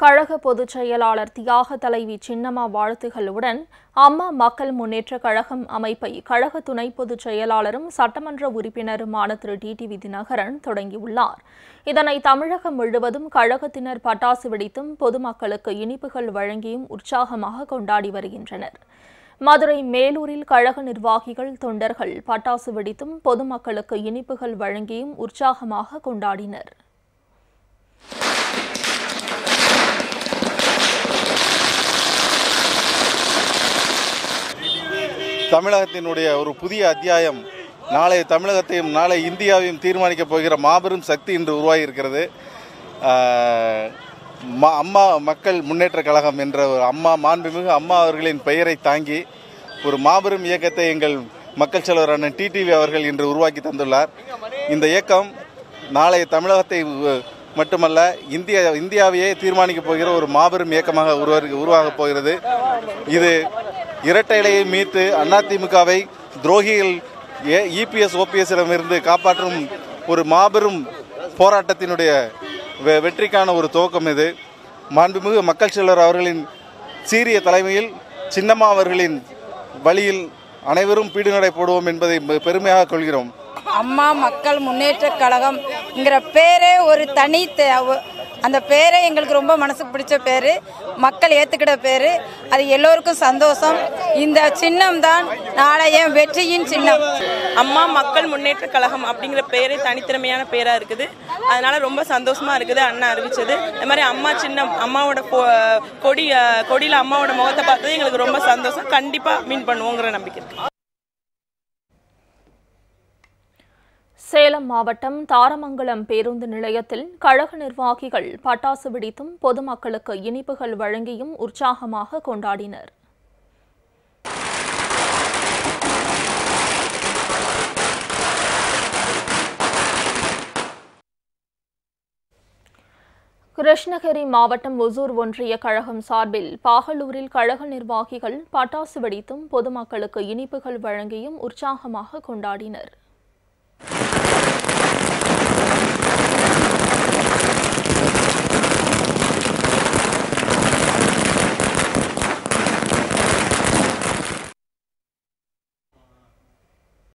கழக பொதுச் செயலாளர் தியாக தலைவி சின்னம்மா வாழ்த்துகளுடன் அம்மா மக்கள் முன்னேற்ற கழகம் அமைப்பை கழக துணை பொதுச் செயலாளரும் சட்டமன்ற உறுப்பினருமான திரு டிடிவி தினகரன் தொடங்கியுள்ளார். இதனை தமிழகம் முழுவதும் கழகத்தினர் பட்டாசு வெடித்தும் பொதுமக்களுக்கு இனிப்புகள் வழங்கியும் உற்சாகமாக கொண்டாடி வருகின்றனர். மதுரை மேலூரில் கழக நிர்வாகிகள் தொண்டர்கள் பட்டாசு வெடித்தும் பொதுமக்களுக்கு இனிப்புகள் வழங்கியும் உற்சாகமாக கொண்டாடினர். தமிழகத்தினுடைய ஒரு புதிய அத்தியாயம் நாளை தமிழகத்தையும் நாளை இந்தியாவையும் தீர்மானிக்கப் போகிற மாபெரும் சக்தி இன்று உருவாகி இருக்கிறது. அம்மா மக்கள் முன்னேற்ற கழகம் என்ற ஒரு மாண்புமிகு அம்மா அவர்களின் பெயரை தாங்கி ஒரு மாபெரும் இயக்கத்தை எங்கள் மக்கள் செல்வர் அண்ணன் டிடிவி அவர்கள் இன்று உருவாக்கி தந்துள்ளார். இந்த இயக்கம் நாளை தமிழகத்தை மட்டுமல்ல இந்தியாவையே தீர்மானிக்கப் போகிற ஒரு மாபெரும் இயக்கமாக உருவாகப் போகிறது. இது இரட்டை இலையை மீட்டு அதிமுகவை துரோகிகள் இபிஎஸ் ஓபிஎஸ்ஸிடமிருந்து காப்பாற்றும் ஒரு மாபெரும் போராட்டத்தினுடைய வெற்றிக்கான ஒரு துவக்கம் இது. மாண்புமிகு மக்கள் செல்வர் அவர்களின் சீரிய தலைமையில் சின்னம்மா அவர்களின் வழியில் அனைவரும் பீடுநடை போடுவோம் என்பதை பெருமையாக கொள்கிறோம். அம்மா மக்கள் முன்னேற்ற கழகம்ங்கிற பேரே ஒரு தனி அந்த பேரே எங்களுக்கு ரொம்ப மனசுக்கு பிடிச்ச பேர், மக்கள் ஏற்றுக்கிற பேர். அது எல்லோருக்கும் சந்தோஷம். இந்த சின்னம் தான் நாளைய வெற்றியின் சின்னம். அம்மா மக்கள் முன்னேற்ற கழகம் அப்படிங்கிற பேரே தனித்திறமையான பேராக இருக்குது. அதனால ரொம்ப சந்தோஷமா இருக்குது அண்ணா அறிவிச்சது. அது மாதிரி அம்மா சின்னம் அம்மாவோட கொடியில் அம்மாவோட முகத்தை பார்த்தது எங்களுக்கு ரொம்ப சந்தோஷம். கண்டிப்பாக மீன் பண்ணுவோங்கிற நம்பிக்கை இருக்கு. சேலம் மாவட்டம் தாரமங்கலம் பேருந்து நிலையத்தில் கழக நிர்வாகிகள் பட்டாசு வெடித்தும் பொதுமக்களுக்கு இனிப்புகள் வழங்கியும் உற்சாகமாக கொண்டாடினர். கிருஷ்ணகிரி மாவட்டம் ஒசூர் ஒன்றிய கழகம் சார்பில் பாகலூரில் கழக நிர்வாகிகள் பட்டாசு வெடித்தும் பொதுமக்களுக்கு இனிப்புகள் வழங்கியும் உற்சாகமாக கொண்டாடினர்.